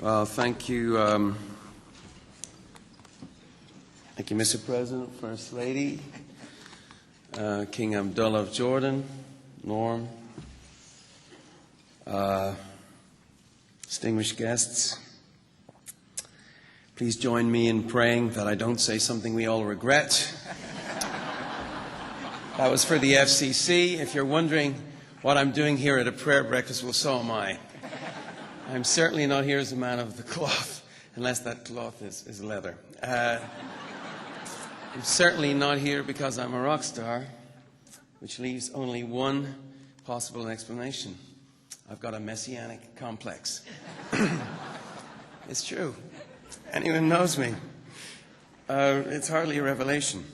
Well, thank you, Mr. President, First Lady, King Abdullah of Jordan, Norm, distinguished guests. Please join me in praying that I don't say something we all regret. That was for the FCC. If you're wondering what I'm doing here at a prayer breakfast, well, so am I. I'm certainly not here as a man of the cloth, unless that cloth is leather. I'm certainly not here because I'm a rock star, which leaves only one possible explanation. I've got a messianic complex. It's true. Anyone who knows me. It's hardly a revelation.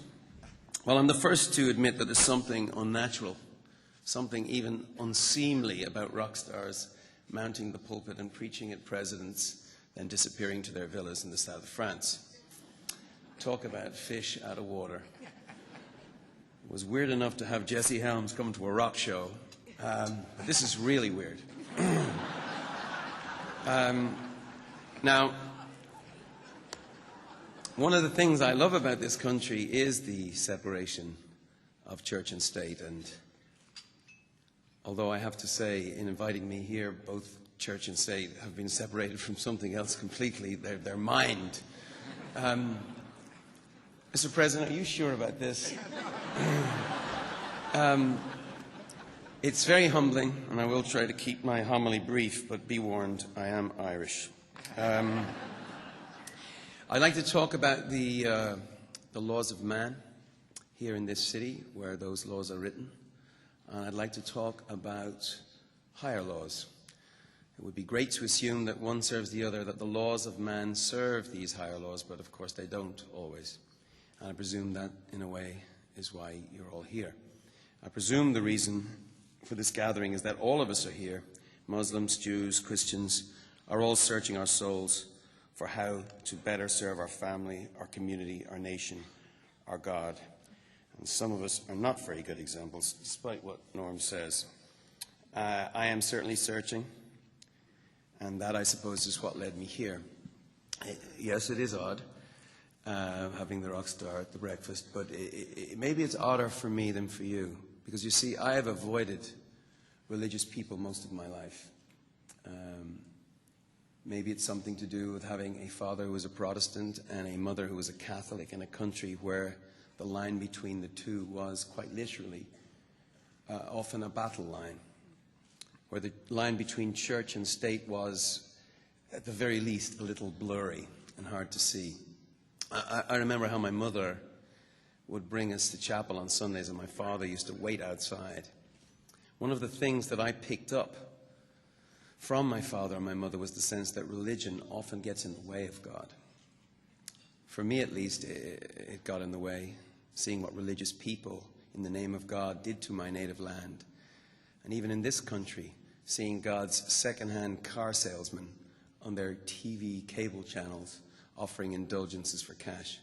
Well, I'm the first to admit that there's something unnatural, something even unseemly about rock stars mounting the pulpit and preaching at presidents, then disappearing to their villas in the south of France. Talk about fish out of water. It was weird enough to have Jesse Helms come to a rock show. But this is really weird. Now, one of the things I love about this country is the separation of church and state. And although I have to say, in inviting me here, both church and state have been separated from something else completely, their mind. Mr. President, are you sure about this? It's very humbling, and I will try to keep my homily brief, but be warned, I am Irish. I'd like to talk about the laws of man here in this city, where those laws are written. And I'd like to talk about higher laws. It would be great to assume that one serves the other, that the laws of man serve these higher laws, but of course they don't always. And I presume that, in a way, is why you're all here. I presume the reason for this gathering is that all of us are here, Muslims, Jews, Christians, are all searching our souls for how to better serve our family, our community, our nation, our God. And some of us are not very good examples, despite what Norm says. I am certainly searching, and that, I suppose, is what led me here. Yes, it is odd, having the rock star at the breakfast, but maybe it's odder for me than for you, because you see, I have avoided religious people most of my life. Maybe it's something to do with having a father who was a Protestant and a mother who was a Catholic in a country where the line between the two was quite literally often a battle line, where the line between church and state was, at the very least, a little blurry and hard to see. I remember how my mother would bring us to chapel on Sundays, and my father used to wait outside. One of the things that I picked up from my father and my mother was the sense that religion often gets in the way of God. For me, at least, it got in the way, seeing what religious people in the name of God did to my native land. And even in this country, seeing God's second-hand car salesmen on their TV cable channels offering indulgences for cash.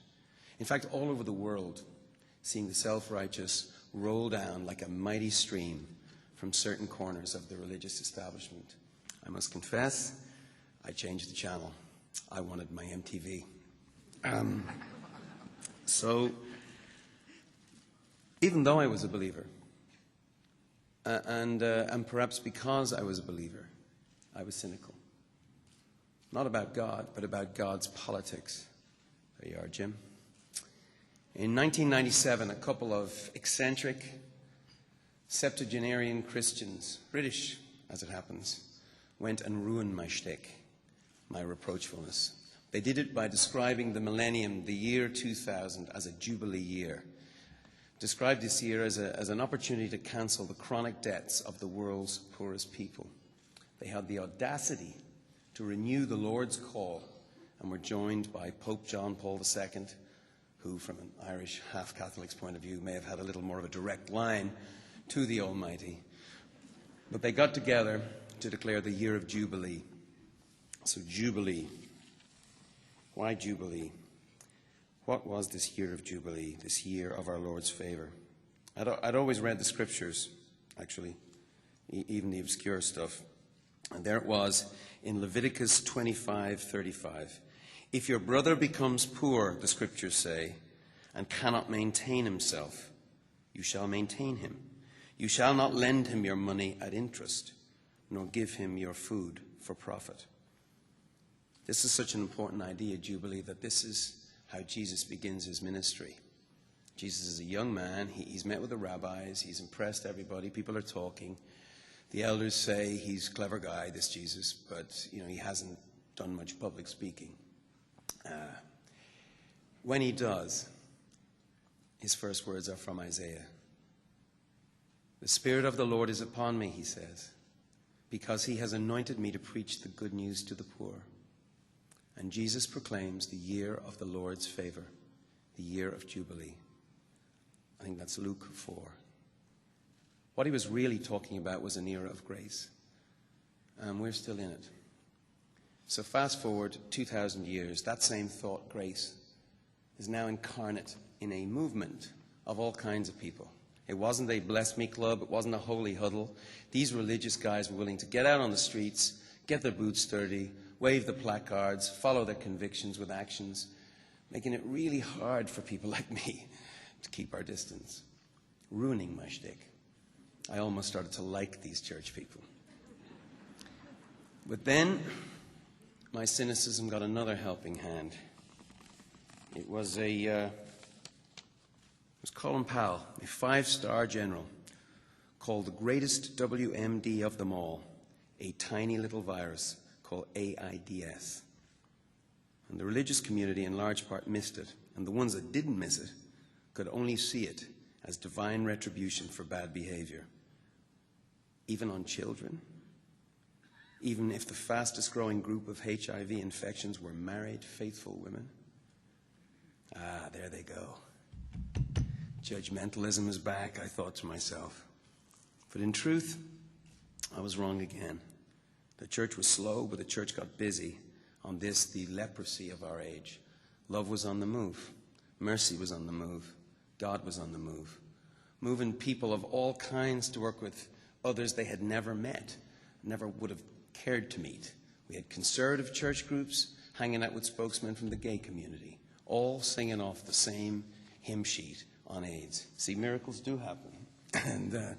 In fact, all over the world, seeing the self-righteous roll down like a mighty stream from certain corners of the religious establishment. I must confess, I changed the channel. I wanted my MTV. So, even though I was a believer, and perhaps because I was a believer, I was cynical. Not about God, but about God's politics. There you are, Jim. In 1997, a couple of eccentric septuagenarian Christians, British as it happens, went and ruined my shtick, my reproachfulness. They did it by describing the millennium, the year 2000, as a jubilee year. Described this year as an opportunity to cancel the chronic debts of the world's poorest people. They had the audacity to renew the Lord's call and were joined by Pope John Paul II, who, from an Irish half-Catholic's point of view, may have had a little more of a direct line to the Almighty. But they got together to declare the year of Jubilee. So Jubilee. Why Jubilee? What was this year of Jubilee, this year of our Lord's favor? I'd always read the scriptures, actually, even the obscure stuff. And there it was in Leviticus 25:35. If your brother becomes poor, the scriptures say, and cannot maintain himself, you shall maintain him. You shall not lend him your money at interest, nor give him your food for profit. This is such an important idea, Jubilee, that this is how Jesus begins his ministry. Jesus is a young man. He's met with the rabbis. He's impressed everybody. People are talking. The elders say he's a clever guy, this Jesus, but he hasn't done much public speaking. When he does, his first words are from Isaiah. The Spirit of the Lord is upon me, he says, because he has anointed me to preach the good news to the poor. And Jesus proclaims the year of the Lord's favor, the year of Jubilee. I think that's Luke 4. What he was really talking about was an era of grace. And we're still in it. So fast forward 2,000 years, that same thought, grace, is now incarnate in a movement of all kinds of people. It wasn't a bless me club. It wasn't a holy huddle. These religious guys were willing to get out on the streets, get their boots dirty, wave the placards, follow their convictions with actions, making it really hard for people like me to keep our distance, ruining my shtick. I almost started to like these church people. But then my cynicism got another helping hand. It was Colin Powell, a 5-star general, called the greatest WMD of them all, a tiny little virus called AIDS. And the religious community in large part missed it, and the ones that didn't miss it could only see it as divine retribution for bad behavior. Even on children, even if the fastest growing group of HIV infections were married, faithful women. There they go. Judgmentalism is back, I thought to myself. But in truth, I was wrong again. The church was slow, but the church got busy on this, the leprosy of our age. Love was on the move. Mercy was on the move. God was on the move. Moving people of all kinds to work with others they had never met, never would have cared to meet. We had conservative church groups hanging out with spokesmen from the gay community, all singing off the same hymn sheet on AIDS. See, miracles do happen. And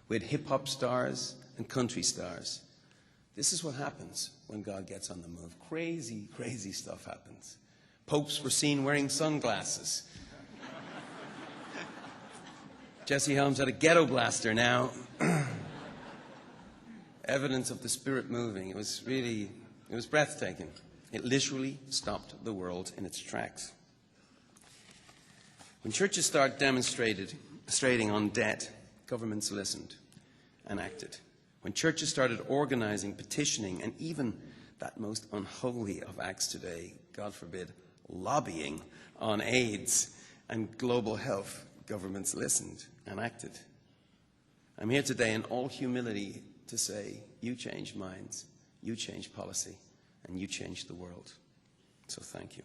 we had hip-hop stars and country stars. This is what happens when God gets on the move. Crazy, crazy stuff happens. Popes were seen wearing sunglasses. Jesse Helms had a ghetto blaster now. Evidence of the Spirit moving. It was breathtaking. It literally stopped the world in its tracks. When churches start demonstrating on debt, governments listened and acted. When churches started organizing, petitioning, and even that most unholy of acts today, God forbid, lobbying on AIDS and global health, governments listened and acted. I'm here today in all humility to say, you changed minds, you changed policy, and you changed the world. So thank you.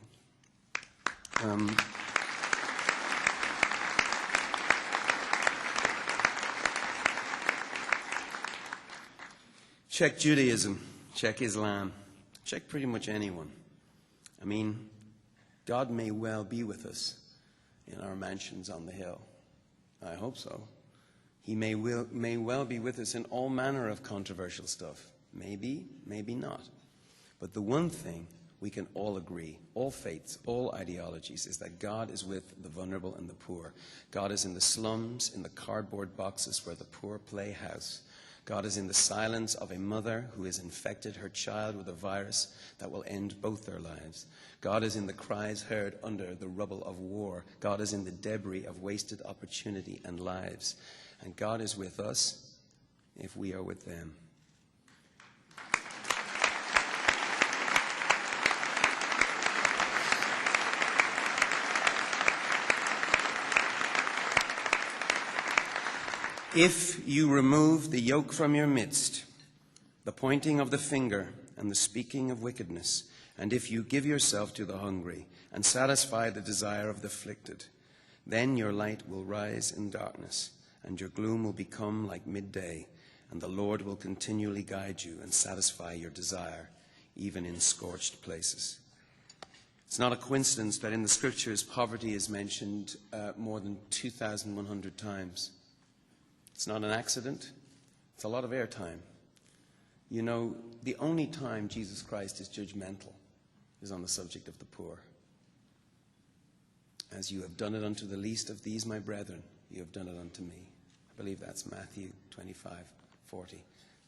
Check Judaism, check Islam, check pretty much anyone. I mean, God may well be with us in our mansions on the hill. I hope so. He may well be with us in all manner of controversial stuff. Maybe, maybe not. But the one thing we can all agree, all faiths, all ideologies, is that God is with the vulnerable and the poor. God is in the slums, in the cardboard boxes where the poor play house. God is in the silence of a mother who has infected her child with a virus that will end both their lives. God is in the cries heard under the rubble of war. God is in the debris of wasted opportunity and lives. And God is with us if we are with them. If you remove the yoke from your midst, the pointing of the finger and the speaking of wickedness, and if you give yourself to the hungry and satisfy the desire of the afflicted, then your light will rise in darkness, and your gloom will become like midday, and the Lord will continually guide you and satisfy your desire, even in scorched places. It's not a coincidence that in the scriptures poverty is mentioned more than 2,100 times. It's not an accident. It's a lot of airtime. You know, the only time Jesus Christ is judgmental is on the subject of the poor. As you have done it unto the least of these, my brethren, you have done it unto me. I believe that's Matthew 25:40.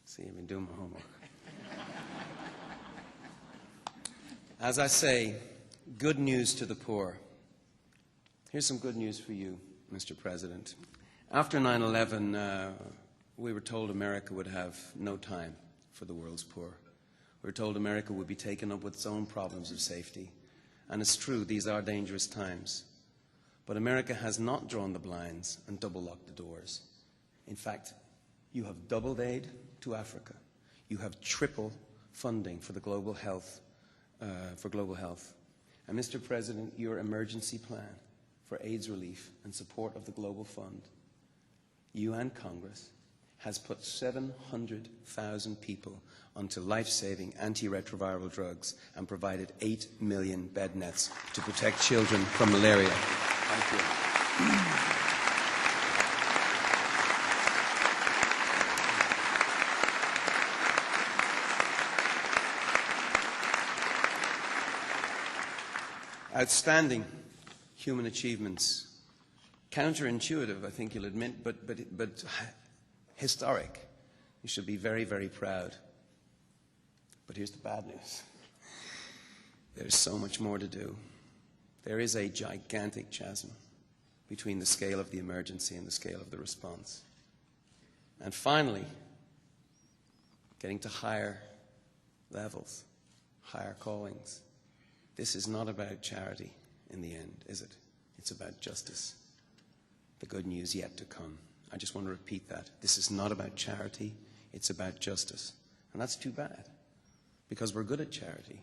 See, I've been doing my homework. As I say, good news to the poor. Here's some good news for you, Mr. President. After 9/11, we were told America would have no time for the world's poor. We were told America would be taken up with its own problems of safety. And it's true, these are dangerous times. But America has not drawn the blinds and double-locked the doors. In fact, you have doubled aid to Africa. You have triple funding for the global health, And Mr. President, your emergency plan for AIDS relief and support of the Global Fund, you and Congress, has put 700,000 people onto life-saving antiretroviral drugs and provided 8 million bed nets to protect children from malaria. Thank you. Outstanding human achievements. Counterintuitive, I think you'll admit, but historic. You should be very, very proud. But here's the bad news. There's so much more to do. There is a gigantic chasm between the scale of the emergency and the scale of the response. And finally, getting to higher levels, higher callings. This is not about charity in the end, is it? It's about justice. The good news yet to come. I just want to repeat that. This is not about charity, it's about justice. And that's too bad, because we're good at charity.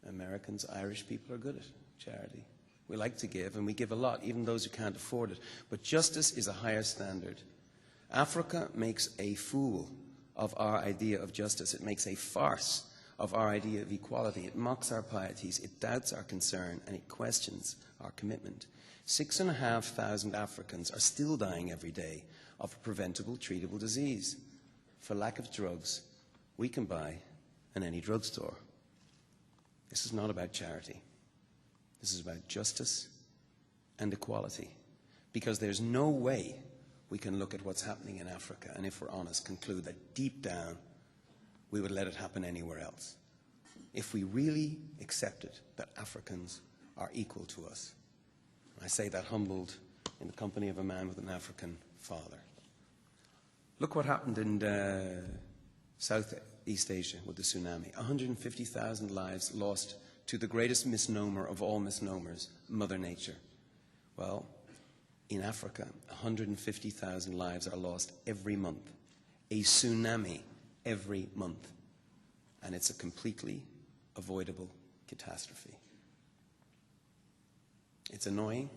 Americans, Irish people are good at charity. We like to give, and we give a lot, even those who can't afford it. But justice is a higher standard. Africa makes a fool of our idea of justice. It makes a farce of our idea of equality. It mocks our pieties, it doubts our concern, and it questions our commitment. 6,500 Africans are still dying every day of a preventable, treatable disease. For lack of drugs we can buy in any drugstore. This is not about charity. This is about justice and equality. Because there's no way we can look at what's happening in Africa and, if we're honest, conclude that deep down we would let it happen anywhere else. If we really accepted that Africans are equal to us. I say that humbled in the company of a man with an African father. Look what happened in Southeast Asia with the tsunami. 150,000 lives lost to the greatest misnomer of all misnomers, Mother Nature. Well, in Africa, 150,000 lives are lost every month. A tsunami every month. And it's a completely avoidable catastrophe. It's annoying,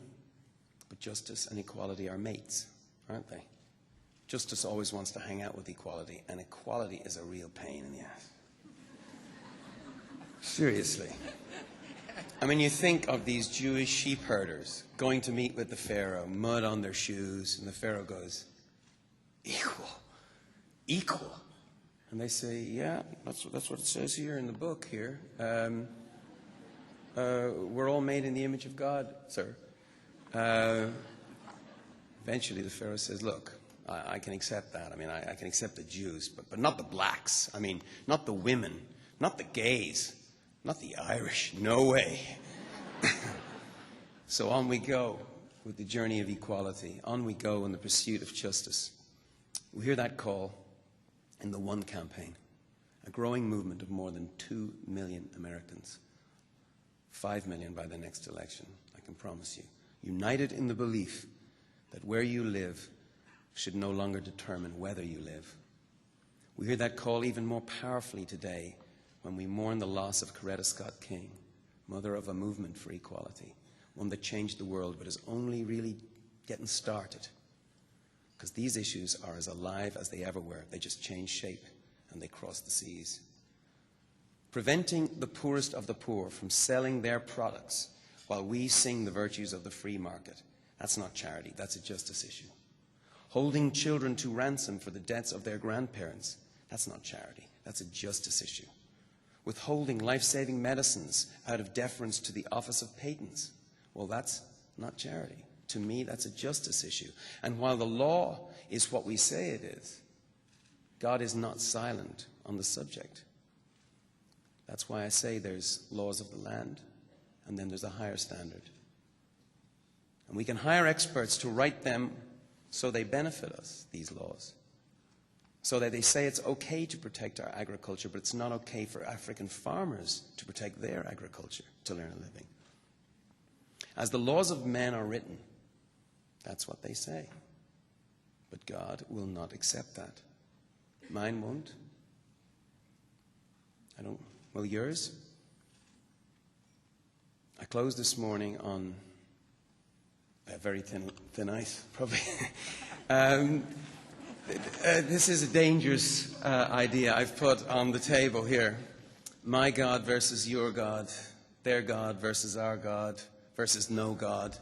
but justice and equality are mates, aren't they? Justice always wants to hang out with equality, and equality is a real pain in the ass. Seriously. I mean, you think of these Jewish sheep herders going to meet with the Pharaoh, mud on their shoes, and the Pharaoh goes, equal. And they say, yeah, that's what it says here in the book here. We're all made in the image of God, sir. Eventually the Pharaoh says, look, I can accept that. I mean, I can accept the Jews, but not the blacks. I mean, not the women, not the gays, not the Irish. No way. So on we go with the journey of equality. On we go in the pursuit of justice. We hear that call in the One campaign, a growing movement of more than 2 million Americans. 5 million by the next election, I can promise you. United in the belief that where you live should no longer determine whether you live. We hear that call even more powerfully today when we mourn the loss of Coretta Scott King, mother of a movement for equality, one that changed the world but is only really getting started. Because these issues are as alive as they ever were. They just change shape and they cross the seas. Preventing the poorest of the poor from selling their products while we sing the virtues of the free market, that's not charity, that's a justice issue. Holding children to ransom for the debts of their grandparents, that's not charity, that's a justice issue. Withholding life-saving medicines out of deference to the office of patents, well, that's not charity. To me, that's a justice issue. And while the law is what we say it is, God is not silent on the subject. That's why I say there's laws of the land, and then there's a higher standard. And we can hire experts to write them so they benefit us, these laws. So that they say it's okay to protect our agriculture, but it's not okay for African farmers to protect their agriculture, to earn a living. As the laws of men are written, that's what they say. But God will not accept that. Mine won't. Will yours? I closed this morning on a very thin ice, probably. This is a dangerous idea I've put on the table here. My God versus your God, their God versus our God versus no God.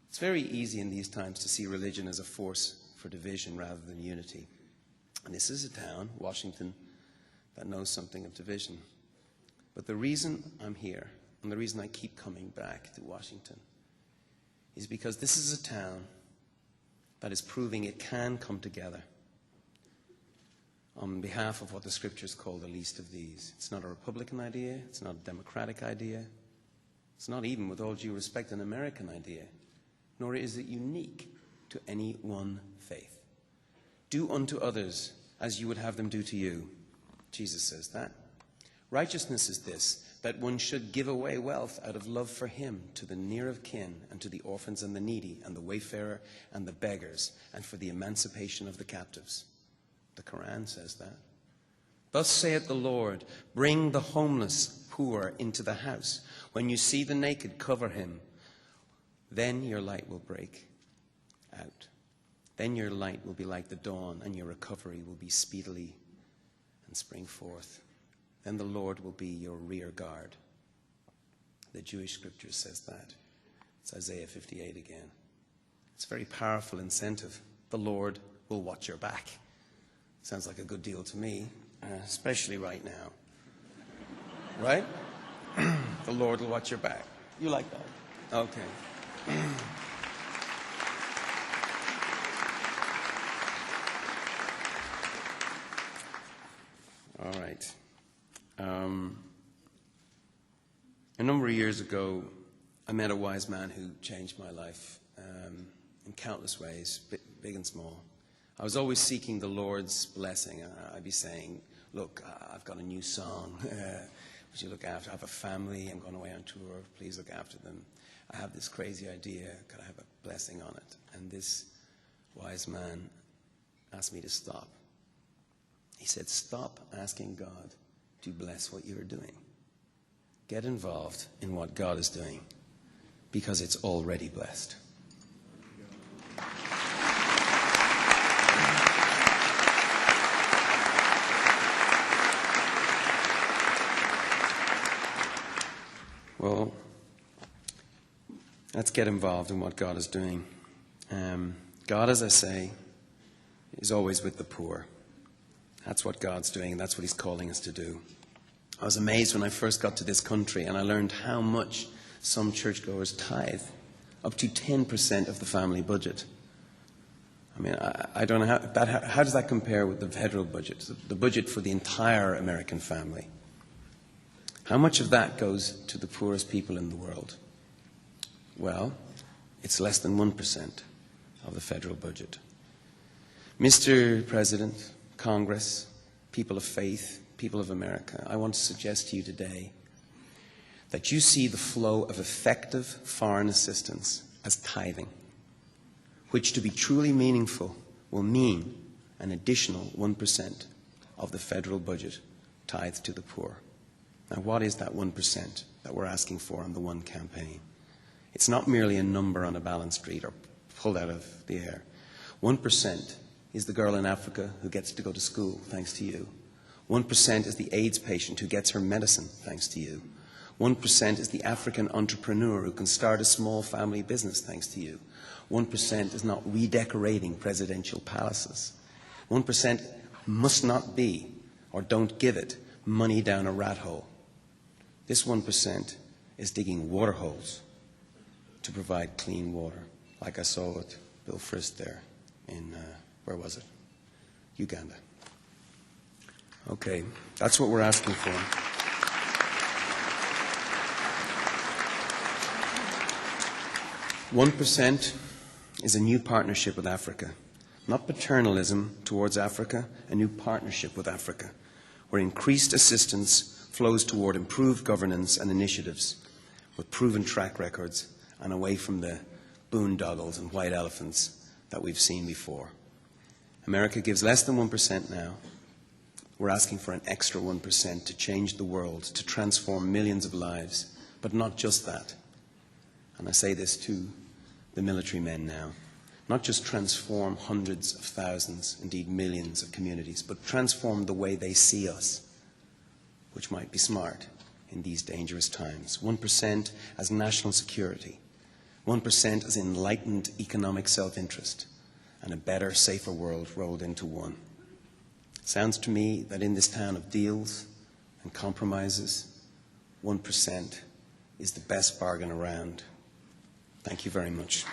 It's very easy in these times to see religion as a force for division rather than unity. And this is a town, Washington, that knows something of division. But the reason I'm here, and the reason I keep coming back to Washington, is because this is a town that is proving it can come together on behalf of what the Scriptures call the least of these. It's not a Republican idea. It's not a Democratic idea. It's not even, with all due respect, an American idea. Nor is it unique to any one faith. Do unto others as you would have them do to you. Jesus says that. Righteousness is this, that one should give away wealth out of love for him to the near of kin and to the orphans and the needy and the wayfarer and the beggars and for the emancipation of the captives. The Quran says that. Thus saith the Lord, bring the homeless poor into the house. When you see the naked, cover him. Then your light will break out. Then your light will be like the dawn, and your recovery will be speedily and spring forth. Then the Lord will be your rear guard. The Jewish scripture says that. It's Isaiah 58 again. It's a very powerful incentive. The Lord will watch your back. Sounds like a good deal to me, especially right now. Right? The Lord will watch your back. You like that? Okay. All right. A number of years ago, I met a wise man who changed my life in countless ways, big and small. I was always seeking the Lord's blessing. I'd be saying, look, I've got a new song. Would you look after? I have a family. I'm going away on tour. Please look after them. I have this crazy idea. Could I have a blessing on it? And this wise man asked me to stop. He said, stop asking God to bless what you're doing. Get involved in what God is doing, because it's already blessed. Well, let's get involved in what God is doing. God, as I say, is always with the poor. That's what God's doing, and that's what he's calling us to do. I was amazed when I first got to this country, and I learned how much some churchgoers tithe, up to 10% of the family budget. I mean, I don't know how does that compare with the federal budget, the budget for the entire American family? How much of that goes to the poorest people in the world? Well, it's less than 1% of the federal budget. Mr. President, Congress, people of faith, people of America, I want to suggest to you today that you see the flow of effective foreign assistance as tithing, which, to be truly meaningful, will mean an additional 1% of the federal budget tithed to the poor. Now, what is that 1% that we're asking for on the one campaign? It's not merely a number on a balance sheet or pulled out of the air. 1% is the girl in Africa who gets to go to school, thanks to you. 1% is the AIDS patient who gets her medicine, thanks to you. 1% is the African entrepreneur who can start a small family business, thanks to you. 1% is not redecorating presidential palaces. 1% must not be, or don't give it, money down a rat hole. This 1% is digging water holes to provide clean water, like I saw with Bill Frist there in, where was it? Uganda. Okay, that's what we're asking for. "1% is a new partnership with Africa. Not paternalism towards Africa, a new partnership with Africa, where increased assistance flows toward improved governance and initiatives with proven track records and away from the boondoggles and white elephants that we've seen before. America gives less than 1% now. We're asking for an extra 1% to change the world, to transform millions of lives, but not just that. And I say this to the military men now. Not just transform hundreds of thousands, indeed millions of communities, but transform the way they see us, which might be smart in these dangerous times. 1% as national security, 1% as enlightened economic self-interest, and a better, safer world rolled into one. Sounds to me that in this town of deals and compromises, 1% is the best bargain around. Thank you very much.